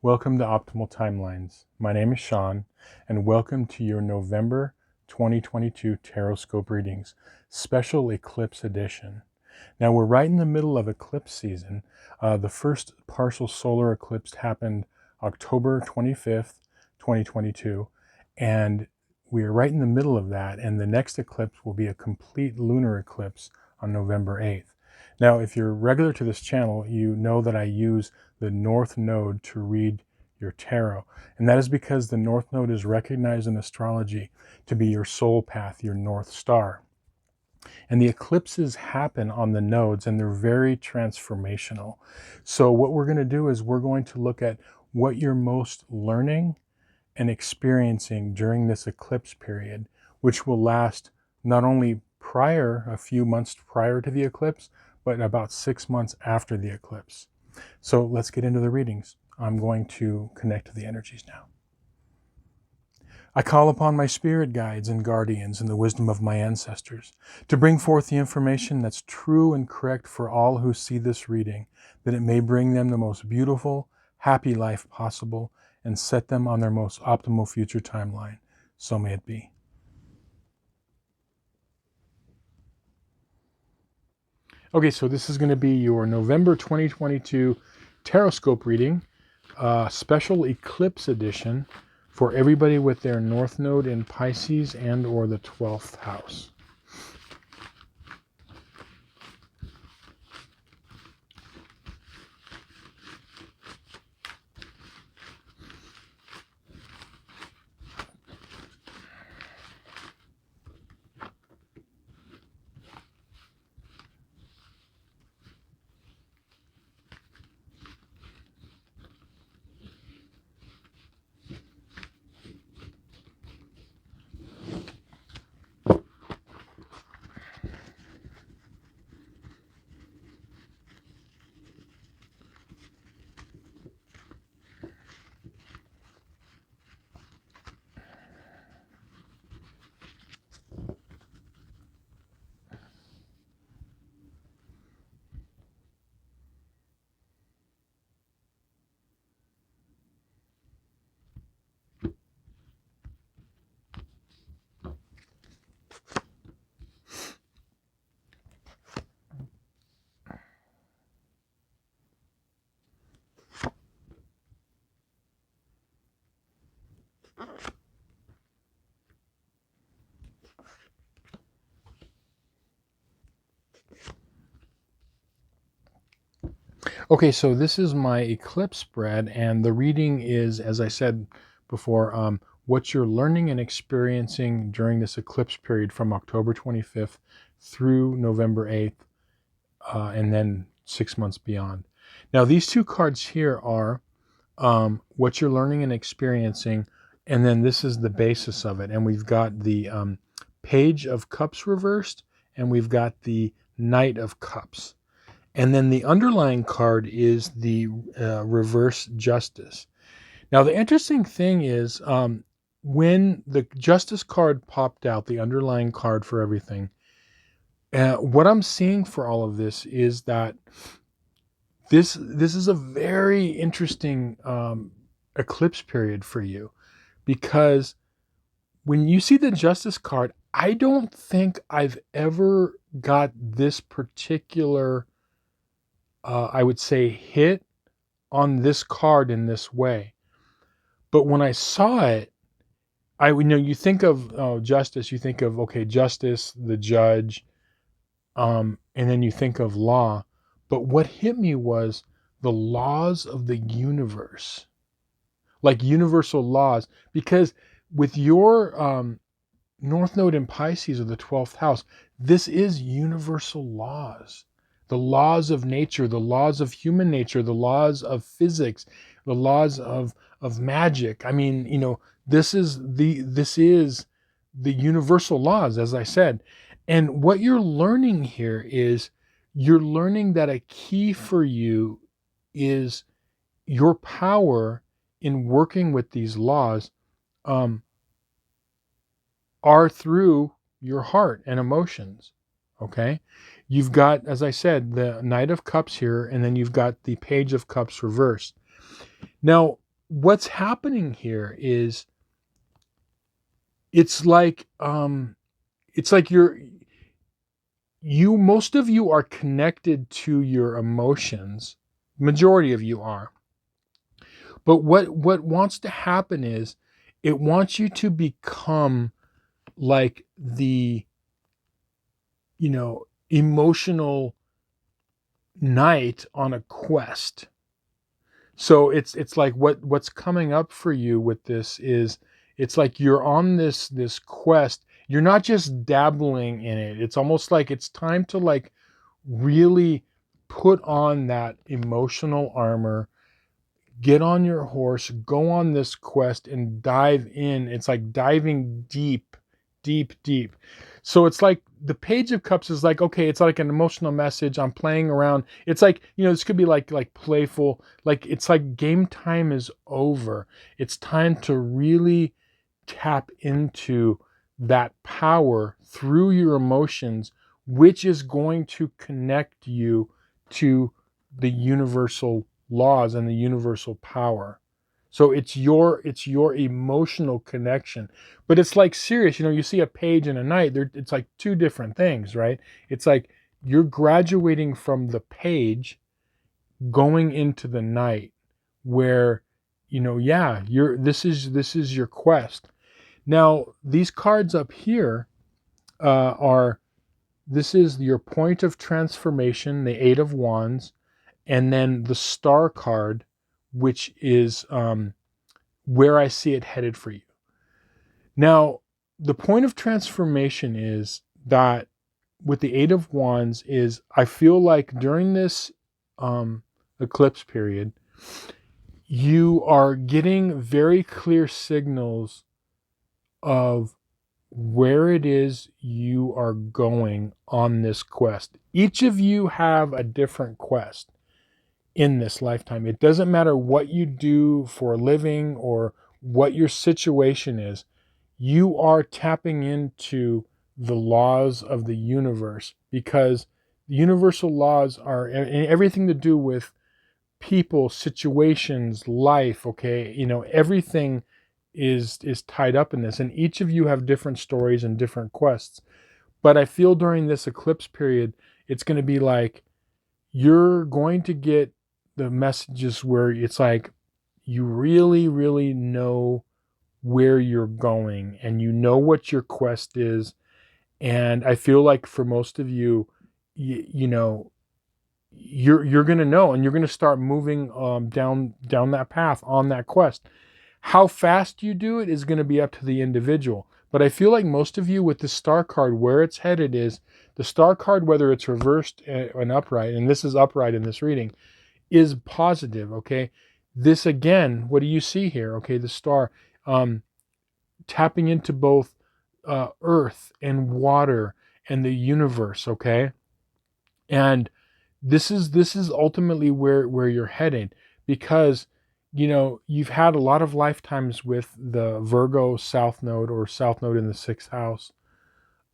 Welcome to Optimal Timelines. My name is Sean, and welcome to your November 2022 Tarotscope readings, special eclipse edition. Now, we're right in the middle of eclipse season. The first partial solar eclipse happened October 25th, 2022, and we're right in the middle of that, and the next eclipse will be a complete lunar eclipse on November 8th. Now, if you're regular to this channel, you know that I use the North Node to read your tarot. And that is because the North Node is recognized in astrology to be your soul path, your North Star. And the eclipses happen on the nodes, and they're very transformational. So what we're going to do is we're going to look at what you're most learning and experiencing during this eclipse period, which will last not only a few months prior to the eclipse, but about 6 months after the eclipse. So let's get into the readings. I'm going to connect to the energies now. I call upon my spirit guides and guardians and the wisdom of my ancestors to bring forth the information that's true and correct for all who see this reading, that it may bring them the most beautiful, happy life possible and set them on their most optimal future timeline. So may it be. Okay, so this is going to be your November 2022 Tarotscope reading, special eclipse edition for everybody with their North Node in Pisces and or the 12th house. Okay, so this is my eclipse spread, and the reading is, as I said before, what you're learning and experiencing during this eclipse period from October 25th through November 8th, and then 6 months beyond. Now, these two cards here are what you're learning and experiencing, and then this is the basis of it. And we've got the Page of Cups reversed, and we've got the Knight of Cups. And then the underlying card is the reverse Justice. Now, the interesting thing is when the Justice card popped out, the underlying card for everything, what I'm seeing for all of this is that this is a very interesting eclipse period for you, because when you see the Justice card, I don't think I've ever got this particular I would say hit on this card in this way. But when I saw it, you think of justice, you think of, okay, justice, the judge, and then you think of law. But what hit me was the laws of the universe, like universal laws, because with your North Node in Pisces or the 12th house, this is universal laws. The laws of nature, the laws of human nature, the laws of physics, the laws of magic. I mean, this is the universal laws, as I said. And what you're learning here is you're learning that a key for you is your power in working with these laws are through your heart and emotions. Okay, you've got, as I said, the Knight of Cups here, and then you've got the Page of Cups reversed. Now, what's happening here is it's like it's like most of you are connected to your emotions. Majority of you are. But what wants to happen is it wants you to become like the, emotional knight on a quest. So it's like what's coming up for you with this is it's like you're on this quest. You're not just dabbling in it. It's almost like it's time to like really put on that emotional armor, get on your horse, go on this quest and dive in. It's like diving deep, deep, deep. So it's like the Page of Cups is like, okay, it's like an emotional message. I'm playing around. It's like, this could be like playful. Like it's like game time is over. It's time to really tap into that power through your emotions, which is going to connect you to the universal laws and the universal power. So it's your emotional connection. But it's like serious, you see a page and a knight, it's like two different things, right? It's like you're graduating from the page going into the knight where yeah, this is your quest. Now, these cards up here are this is your point of transformation, the Eight of Wands, and then the Star card, which is where I see it headed for you. Now, the point of transformation is that with the Eight of Wands is I feel like during this eclipse period, you are getting very clear signals of where it is you are going on this quest. Each of you have a different quest in this lifetime. It doesn't matter what you do for a living or what your situation is. You are tapping into the laws of the universe because the universal laws are everything to do with people, situations, life, okay? Everything is tied up in this, and each of you have different stories and different quests. But I feel during this eclipse period it's going to be like you're going to get the messages where it's like you really really know where you're going and you know what your quest is. And I feel like for most of you, you're going to know, and you're going to start moving down that path on that quest. How fast you do it is going to be up to the individual. But I feel like most of you with the Star card, where it's headed is the Star card, whether it's reversed and upright, and this is upright in this reading, is positive. Okay, this again, what do you see here? Okay, the Star tapping into both earth and water and the universe. Okay, and this is ultimately where you're headed, because you've had a lot of lifetimes with the Virgo south node or south node in the 6th house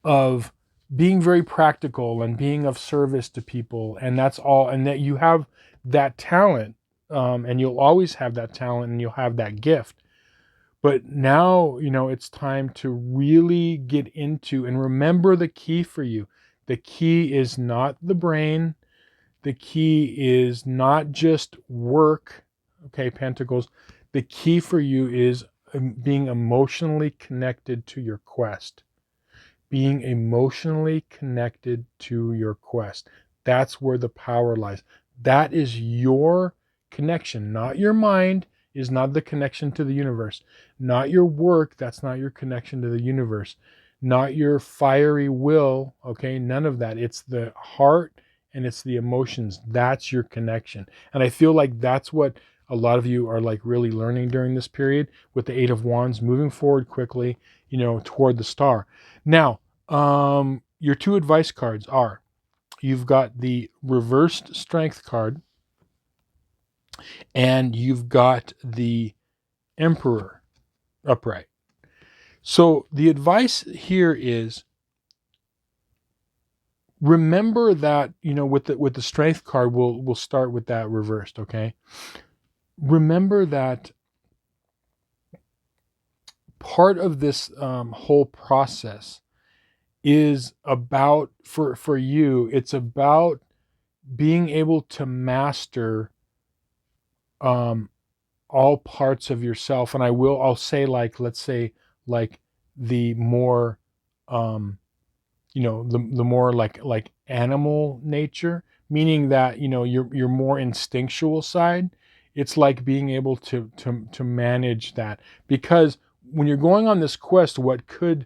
of being very practical and being of service to people, and that's all, and that you have that talent, and you'll always have that talent and you'll have that gift. But now it's time to really get into and remember the key for you. The key is not the brain. The key is not just work, okay, Pentacles. The key for you is being emotionally connected to your quest. Being emotionally connected to your quest. That's where the power lies. That is your connection, not your mind is not the connection to the universe. Not your work, that's not your connection to the universe. Not your fiery will, okay, none of that. It's the heart and it's the emotions. That's your connection. And I feel like that's what a lot of you are like really learning during this period with the Eight of Wands, moving forward quickly, toward the Star. Now, your two advice cards are, you've got the reversed Strength card and you've got the Emperor upright. So the advice here is, remember that with the Strength card, we'll start with that reversed, okay? Remember that part of this whole process is about, for you, it's about being able to master um, all parts of yourself. And I'll say, like, let's say, like, the more the more like animal nature, meaning that your more instinctual side. It's like being able to manage that, because when you're going on this quest, what could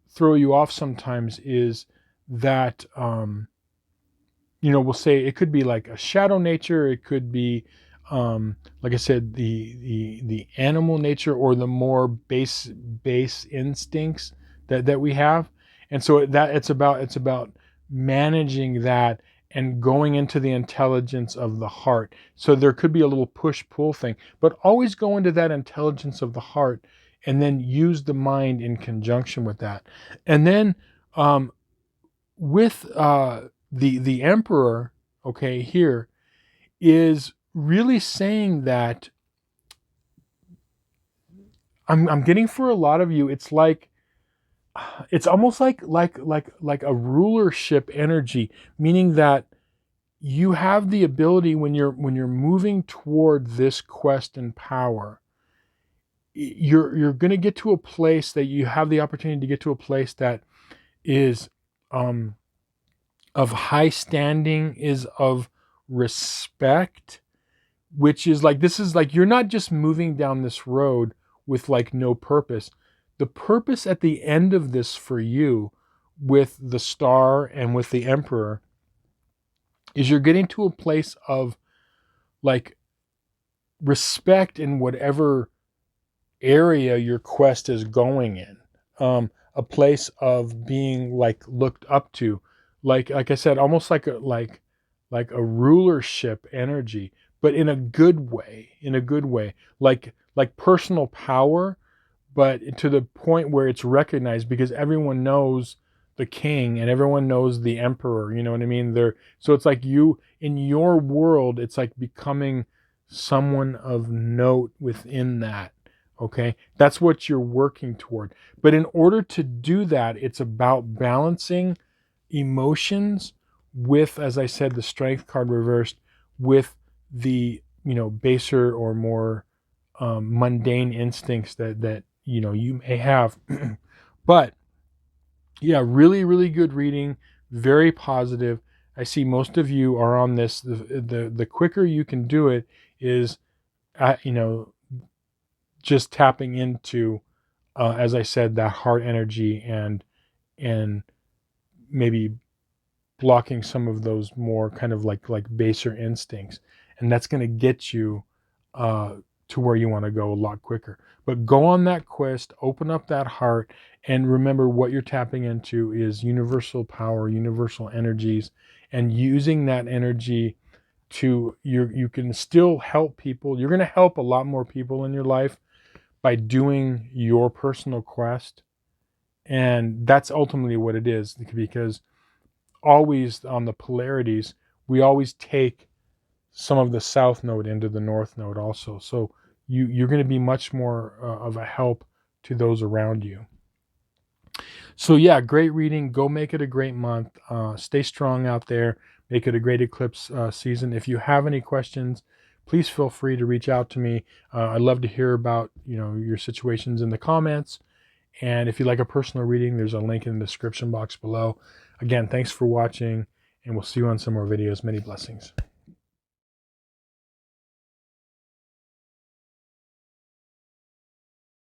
throw you off sometimes is that we'll say it could be like a shadow nature, it could be like I said, the animal nature, or the more base instincts that we have. And so that it's about managing that and going into the intelligence of the heart. So there could be a little push pull thing, but always go into that intelligence of the heart, and then use the mind in conjunction with that. And then with the emperor, okay, here is really saying that I'm getting, for a lot of you, it's like, it's almost like a rulership energy, meaning that you have the ability, when you're moving toward this quest and power, you're going to get to a place that you have the opportunity to get to a place that is of high standing, is of respect, which is like, this is like, you're not just moving down this road with like no purpose. The purpose at the end of this for you, with the star and with the emperor, is you're getting to a place of like respect in whatever area your quest is going in. A place of being like looked up to, like I said, almost like a rulership energy, but in a good way, like personal power, but to the point where it's recognized, because everyone knows the king and everyone knows the emperor, you know what I mean? So it's like, you, in your world, it's like becoming someone of note within that. Okay, that's what you're working toward. But in order to do that, it's about balancing emotions with, as I said, the strength card reversed, with the baser or more mundane instincts that you may have. But yeah, really, really good reading, very positive. I see most of you are on this. The quicker you can do it is, just tapping into, as I said, that heart energy, and maybe blocking some of those more kind of like baser instincts, and that's going to get you to where you want to go a lot quicker. But go on that quest, open up that heart, and remember, what you're tapping into is universal power, universal energies, and using that energy to, you can still help people. You're going to help a lot more people in your life by doing your personal quest. And that's ultimately what it is, because always on the polarities, we always take some of the south node into the north node also. So you're going to be much more of a help to those around you. So yeah, great reading. Go make it a great month. Stay strong out there. Make it a great eclipse season. If you have any questions, please feel free to reach out to me. I'd love to hear about your situations in the comments. And if you'd like a personal reading, there's a link in the description box below. Again, thanks for watching, and we'll see you on some more videos. Many blessings.